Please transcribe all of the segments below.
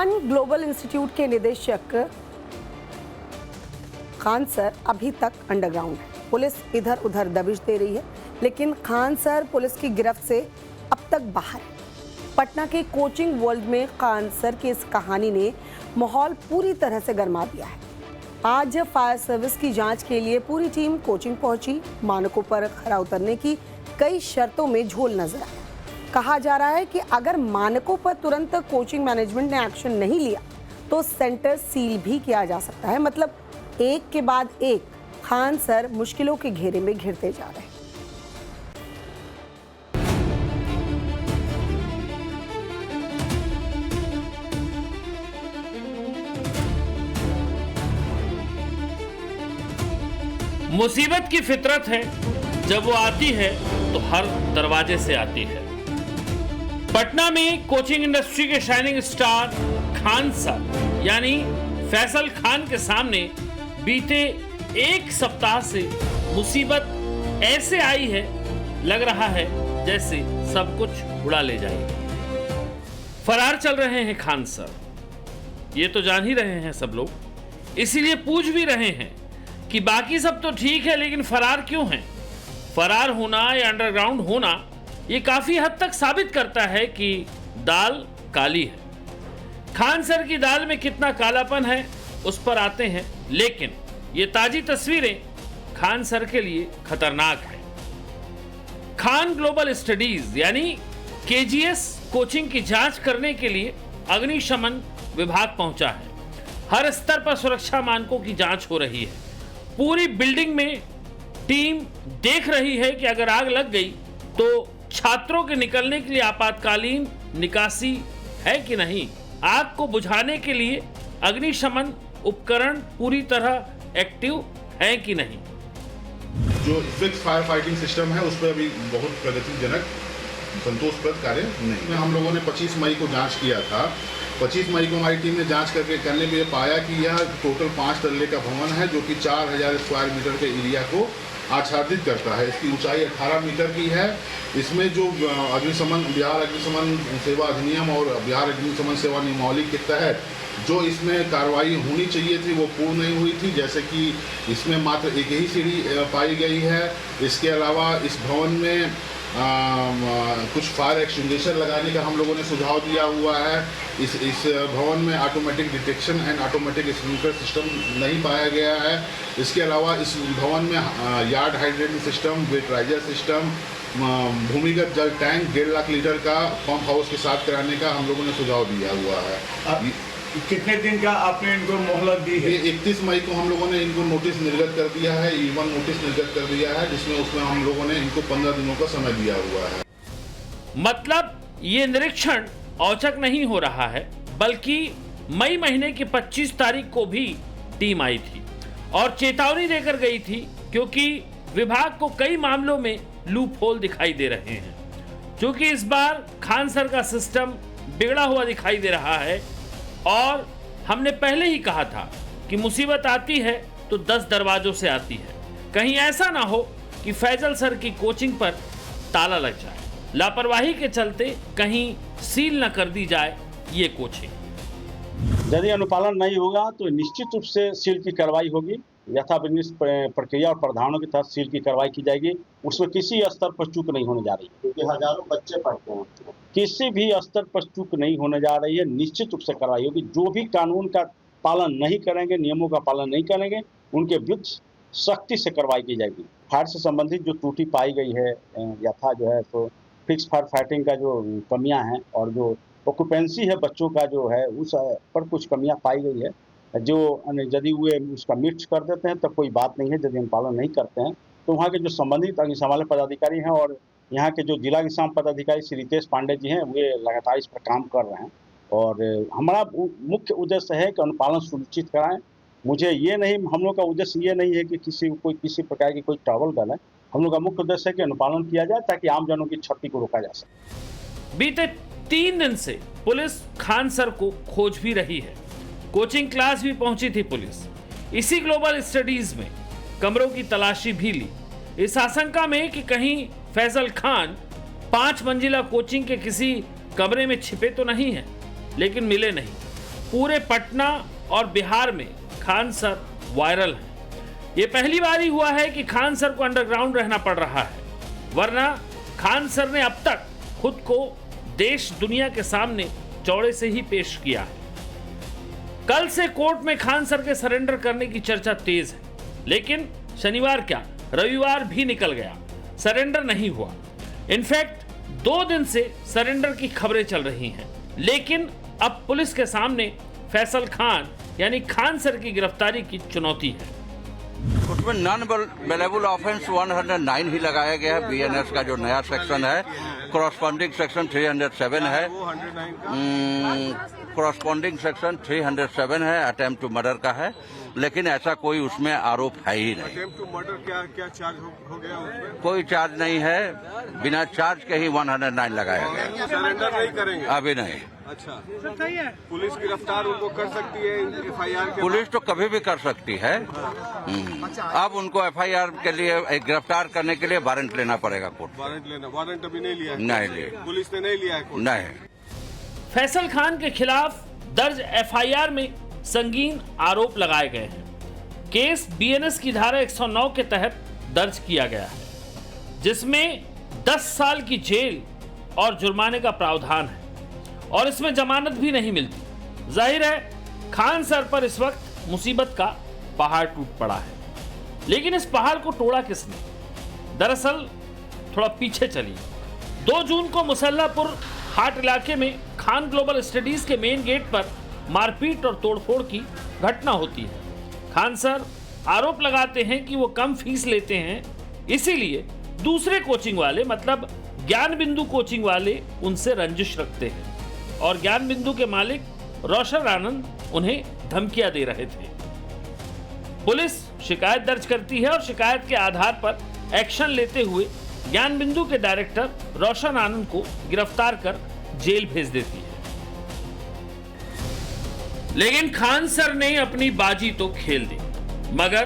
Khan global institute के निदेशक Khan sir अभी तक अंडरग्राउंड है। पुलिस इधर उधर दबिश दे रही है, लेकिन खान सर पुलिस की गिरफ्त से अब तक बाहर है। पटना के कोचिंग वर्ल्ड में खान सर की इस कहानी ने माहौल पूरी तरह से गरमा दिया है। आज फायर सर्विस की जांच के लिए पूरी टीम कोचिंग पहुंची। मानकों पर खरा उतरने की कई शर्तों में झोल नजर आया। कहा जा रहा है कि अगर मानकों पर तुरंत कोचिंग मैनेजमेंट ने एक्शन नहीं लिया तो सेंटर सील भी किया जा सकता है। मतलब एक के बाद एक खान सर मुश्किलों के घेरे में घिरते जा रहे हैं। मुसीबत की फितरत है, जब वो आती है तो हर दरवाजे से आती है। पटना में कोचिंग इंडस्ट्री के शाइनिंग स्टार खान सर यानी फैसल खान के सामने बीते एक सप्ताह से मुसीबत ऐसे आई है, लग रहा है जैसे सब कुछ उड़ा ले जाएगी। फरार चल रहे हैं खान सर, ये तो जान ही रहे हैं सब लोग, इसीलिए पूछ भी रहे हैं कि बाकी सब तो ठीक है लेकिन फरार क्यों हैं? फरार होना या अंडरग्राउंड होना ये काफी हद तक साबित करता है कि दाल काली है। खान सर की दाल में कितना कालापन है उस पर आते हैं, लेकिन ये ताजी तस्वीरें खान सर के लिए खतरनाक है। खान ग्लोबल स्टडीज यानी केजीएस कोचिंग की जांच करने के लिए अग्निशमन विभाग पहुंचा है। हर स्तर पर सुरक्षा मानकों की जांच हो रही है। पूरी बिल्डिंग में टीम देख रही है कि अगर आग लग गई तो छात्रों के निकलने के लिए आपातकालीन निकासी है कि नहीं। आग को बुझाने के लिए अग्निशमन उपकरण पूरी तरह एक्टिव है कि नहीं। जो फिक्स फायर फाइटिंग सिस्टम है उस पर अभी बहुत प्रगतिजनक संतोषप्रद कार्य नहीं। हम लोगों ने 25 मई को जांच किया था। 25 मई को हमारी टीम ने जांच करने में पाया कि यह टोटल 5 तल्ले का भवन है जो कि 4000 स्क्वायर मीटर के एरिया को आच्छादित करता है। इसकी ऊंचाई 18 मीटर की है। इसमें जो बिहार अग्निशमन सेवा अधिनियम और बिहार अग्निशमन सेवा नियमावली के तहत जो इसमें कार्रवाई होनी चाहिए थी वो पूर्ण नहीं हुई थी। जैसे कि इसमें मात्र एक ही सीढ़ी पाई गई है। इसके अलावा इस भवन में कुछ फायर एक्सटिंग्विशर लगाने का हम लोगों ने सुझाव दिया हुआ है। इस भवन में automatic detection and automatic sprinkler system नहीं पाया गया है। इसके अलावा इस भवन में यार्ड हाइड्रेटिंग सिस्टम, वेटराइजर सिस्टम, भूमिगत जल टैंक 1.5 लाख लीटर का पंप हाउस के साथ कराने का हम लोगों ने सुझाव दिया हुआ है। कितने दिन का आपने इनको मोहलत दी है? 31 मई को हम लोगों ने इनको नोटिस निर्गत कर दिया है, E1 नोटिस निर्गत कर दिया है, जिसमें उसमें हम लोगों ने इनको 15 दिनों का समय दिया हुआ है। मतलब ये निरीक्षण औचक नहीं हो रहा है, बल्कि मई महीने की 25 तारीख को भी टीम आई थी और चेतावनी देकर गई थी, क्योंकि विभाग को कई मामलों में लूप होल दिखाई दे रहे हैं। क्योंकि इस बार खान सर का सिस्टम बिगड़ा हुआ दिखाई दे रहा है और हमने पहले ही कहा था कि मुसीबत आती है तो 10 दरवाजों से आती है। कहीं ऐसा ना हो कि फैजल सर की कोचिंग पर ताला लग जाए, लापरवाही के चलते कहीं सील न कर दी जाए ये कोचिंग। यदि अनुपालन नहीं होगा तो निश्चित रूप से सील की कार्रवाई होगी। यथाविधि प्रक्रिया और प्रावधानों के तहत सील की कार्रवाई की जाएगी। उसमें किसी स्तर पर चूक नहीं होने जा रही है, क्योंकि हजारों बच्चे पढ़ते हैं। किसी भी स्तर पर चूक नहीं होने जा रही है। निश्चित रूप से कार्रवाई होगी। जो भी कानून का पालन नहीं करेंगे, नियमों का पालन नहीं करेंगे, उनके विरुद्ध सख्ती से कार्रवाई की जाएगी। फायर से संबंधित जो त्रुटि पाई गई है यथा जो है तो फिक्स फायर फाइटिंग का जो कमियां हैं और जो ऑक्यूपेंसी है बच्चों का जो है उस पर कुछ कमियां पाई गई है। जो यदि वे उसका मिर्च कर देते हैं तो कोई बात नहीं है। यदि हम पालन नहीं करते हैं तो वहाँ के जो संबंधित अग्निशमन पदाधिकारी हैं और यहाँ के जो जिला अग्निशमन पदाधिकारी श्री रितेश पांडे जी हैं, वे लगातार इस पर काम कर रहे हैं। और हमारा मुख्य उद्देश्य है कि अनुपालन सुनिश्चित कराएं। हम लोग का उद्देश्य ये नहीं है कि किसी प्रकार की कोई ट्रबल डले। हम लोग का मुख्य उद्देश्य है कि अनुपालन किया जाए ताकि आम जनों की क्षति को रोका जा सके। बीते 3 दिन से पुलिस खान सर को खोज भी रही है। कोचिंग क्लास भी पहुंची थी पुलिस। इसी ग्लोबल स्टडीज में कमरों की तलाशी भी ली, इस आशंका में कि कहीं फैसल खान 5 मंजिला कोचिंग के किसी कमरे में छिपे तो नहीं है, लेकिन मिले नहीं। पूरे पटना और बिहार में खान सर वायरल हैं। ये पहली बार ही हुआ है कि खान सर को अंडरग्राउंड रहना पड़ रहा है, वरना खान सर ने अब तक खुद को देश दुनिया के सामने चौड़े से ही पेश किया है। कल से कोर्ट में खान सर के सरेंडर करने की चर्चा तेज है, लेकिन शनिवार क्या रविवार भी निकल गया, सरेंडर नहीं हुआ। इनफैक्ट 2 दिन से सरेंडर की खबरें चल रही हैं, लेकिन अब पुलिस के सामने फैसल खान यानी खान सर की गिरफ्तारी की चुनौती है। उसमें नॉन बेलेबल ऑफेंस 109 ही लगाया गया है। बीएनएस का जो नया सेक्शन है, कॉरस्पॉन्डिंग सेक्शन 307 है, कॉरस्पॉन्डिंग सेक्शन 307 है, अटेम्प्ट टू मर्डर का है, लेकिन ऐसा कोई उसमें आरोप है ही नहीं। अटेम्प्ट टू मर्डर क्या चार्ज हो गया उसमें? कोई चार्ज नहीं है, बिना चार्ज के ही 109 लगाया गया। सरेंडर नहीं करेंगे अभी नहीं। अच्छा, पुलिस गिरफ्तार उनको कर सकती है एफआईआर के? पुलिस तो कभी भी कर सकती है। अब उनको एफआईआर के लिए गिरफ्तार करने के लिए वारंट लेना पड़ेगा कोर्ट। वारंट अभी नहीं लिया है? नहीं लिया, पुलिस ने नहीं लिया है कोर्ट? नहीं। फैसल खान के खिलाफ दर्ज एफआईआर में संगीन आरोप लगाए गए हैं। केस बीएनएस की धारा 109 के तहत दर्ज किया गया है, जिसमें 10 साल की जेल और जुर्माने का प्रावधान है, और इसमें जमानत भी नहीं मिलती। जाहिर है खान सर पर इस वक्त मुसीबत का पहाड़ टूट पड़ा है, लेकिन इस पहाड़ को तोड़ा किसने? दरअसल थोड़ा पीछे चलिए। 2 जून को मुसल्लापुर हाट इलाके में खान ग्लोबल स्टडीज के मेन गेट पर मारपीट और तोड़फोड़ की घटना होती है। खान सर आरोप लगाते हैं कि वो कम फीस लेते हैं, इसीलिए दूसरे कोचिंग वाले मतलब ज्ञान बिंदु कोचिंग वाले उनसे रंजिश रखते हैं, और ज्ञान बिंदु के मालिक रोशन आनंद उन्हें धमकियां दे रहे थे। पुलिस शिकायत दर्ज करती है और शिकायत के आधार पर एक्शन लेते हुए ज्ञान बिंदु के डायरेक्टर रोशन आनंद को गिरफ्तार कर जेल भेज देती है। लेकिन खान सर ने अपनी बाजी तो खेल दी, मगर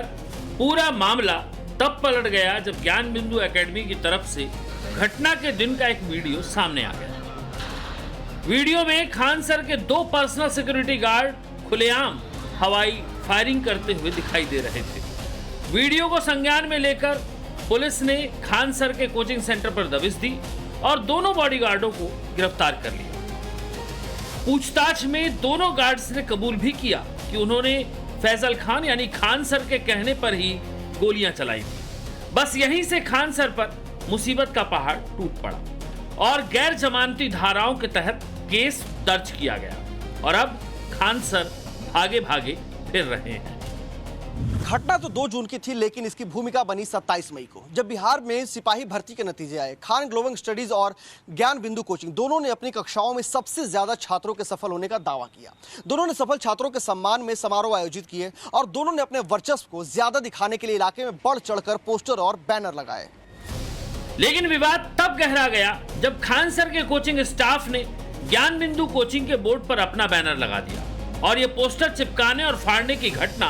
पूरा मामला तब पलट गया जब ज्ञान बिंदु एकेडमी की तरफ से घटना के दिन का एक वीडियो सामने आ गया। वीडियो में खान सर के 2 पर्सनल सिक्योरिटी गार्ड खुलेआम हवाई फायरिंग करते हुए दिखाई दे रहे थे। वीडियो को संज्ञान में लेकर पुलिस ने खान सर के कोचिंग सेंटर पर दबिश दी और दोनों बॉडीगार्डों को गिरफ्तार कर लिया। पूछताछ में दोनों गार्ड्स ने कबूल भी किया कि उन्होंने फैसल खान यानी खान सर के कहने पर ही गोलियां चलाई थी। बस यहीं से खान सर पर मुसीबत का पहाड़ टूट पड़ा और गैर जमानती धाराओं के तहत केस दर्ज किया गया, और अब खान सर भागे भागे फिर रहे हैं। घटना तो 2 जून की थी, लेकिन इसकी भूमिका बनी 27 मई को, जब बिहार में सिपाही भर्ती के नतीजे आए। खान ग्लोबल स्टडीज और ज्ञान बिंदु कोचिंग दोनों ने अपनी कक्षाओं में सबसे ज्यादा छात्रों के सफल होने का दावा किया। दोनों ने सफल छात्रों के सम्मान में समारोह आयोजित किए और दोनों ने अपने वर्चस्व को ज्यादा दिखाने के लिए इलाके में बढ़ चढ़कर पोस्टर और बैनर लगाए। लेकिन विवाद तब गहरा गया जब खान सर के कोचिंग स्टाफ ने ज्ञान बिंदु कोचिंग के बोर्ड पर अपना बैनर लगा दिया, और ये पोस्टर चिपकाने और फाड़ने की घटना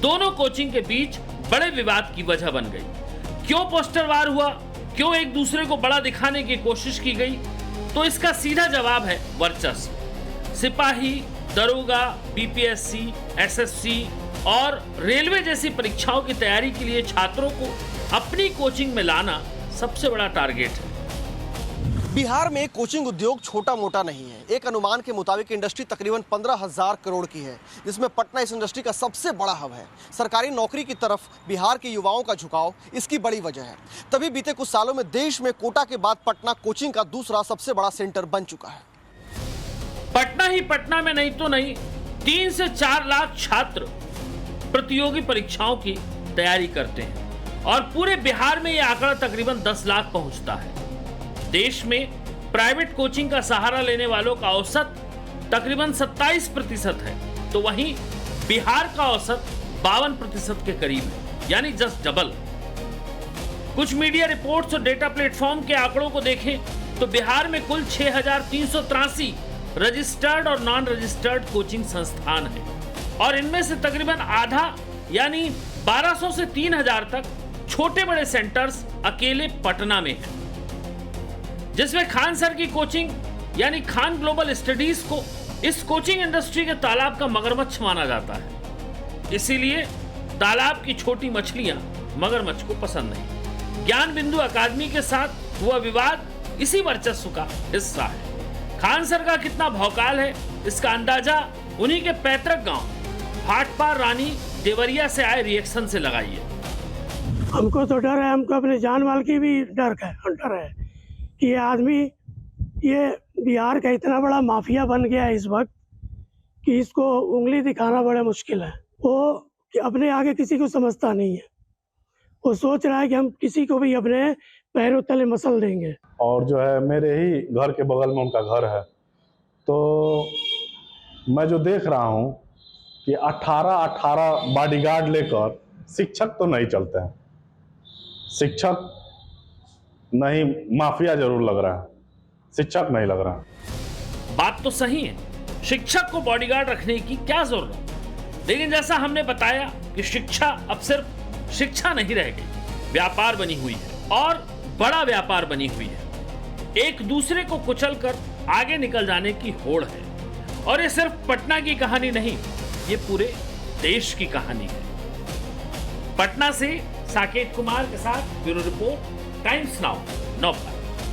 दोनों कोचिंग के बीच बड़े विवाद की वजह बन गई। क्यों पोस्टर वार हुआ, क्यों एक दूसरे को बड़ा दिखाने की कोशिश की गई? तो इसका सीधा जवाब है वर्चस्व। सिपाही, दरोगा, बीपीएससी, एसएससी और रेलवे जैसी परीक्षाओं की तैयारी के लिए छात्रों को अपनी कोचिंग में लाना सबसे बड़ा टारगेट है। बिहार में कोचिंग उद्योग छोटा मोटा नहीं है। एक अनुमान के मुताबिक इंडस्ट्री तकरीबन 15,000 करोड़ की है, जिसमें पटना इस इंडस्ट्री का सबसे बड़ा हब है। सरकारी नौकरी की तरफ बिहार के युवाओं का झुकाव इसकी बड़ी वजह है। तभी बीते कुछ सालों में देश में कोटा के बाद पटना कोचिंग का दूसरा सबसे बड़ा सेंटर बन चुका है। पटना ही पटना में नहीं तो नहीं 3 से 4 लाख छात्र प्रतियोगी परीक्षाओं की तैयारी करते हैं, और पूरे बिहार में यह आंकड़ा तकरीबन 10 लाख पहुंचता है। देश में प्राइवेट कोचिंग का सहारा लेने वालों का औसत तकरीबन 27% है, तो वहीं बिहार का औसत 52% के करीब है, यानी जस्ट डबल। कुछ मीडिया रिपोर्ट्स और डेटा प्लेटफॉर्म के आंकड़ों को देखें तो बिहार में कुल 6,383 रजिस्टर्ड और नॉन रजिस्टर्ड कोचिंग संस्थान हैं, और इनमें से तकरीबन आधा यानी 1200 से 3,000 तक छोटे बड़े सेंटर्स अकेले पटना में हैं, जिसमें खान सर की कोचिंग यानी खान ग्लोबल स्टडीज को इस कोचिंग इंडस्ट्री के तालाब का मगरमच्छ माना जाता है, इसीलिए तालाब की छोटी मछलियां मगरमच्छ को पसंद नहीं। ज्ञान बिंदु अकादमी के साथ हुआ विवाद इसी वर्चस्व का हिस्सा है। खान सर का कितना भौकाल है, इसका अंदाजा उन्हीं के पैतृक गांव भाटपार रानी देवरिया से आए रिएक्शन से लगाइए। हमको तो डर है, हमको अपने जान माल की भी डर है कि ये आदमी, ये बिहार का इतना बड़ा माफिया बन गया है इस वक्त कि इसको उंगली दिखाना बड़ा मुश्किल है। वो कि अपने आगे किसी को समझता नहीं है, वो सोच रहा है कि हम किसी को भी अपने पैरों तले मसल देंगे। और जो है मेरे ही घर के बगल में उनका घर है, तो मैं जो देख रहा हूँ कि 18 बॉडीगार्ड लेकर शिक्षक तो नहीं चलते हैं, शिक्षक नहीं, माफिया जरूर लग रहा है, शिक्षक नहीं लग रहा है। बात तो सही है, शिक्षक को बॉडीगार्ड रखने की क्या जरूरत, लेकिन जैसा हमने बताया कि शिक्षा अब सिर्फ शिक्षा नहीं रह गई, व्यापार बनी हुई है और बड़ा व्यापार बनी हुई है। एक दूसरे को कुचलकर आगे निकल जाने की होड़ है, और ये सिर्फ पटना की कहानी नहीं, ये पूरे देश की कहानी है। पटना से साकेत कुमार के साथ ब्यूरो रिपोर्ट, टाइम्स नाउ 9।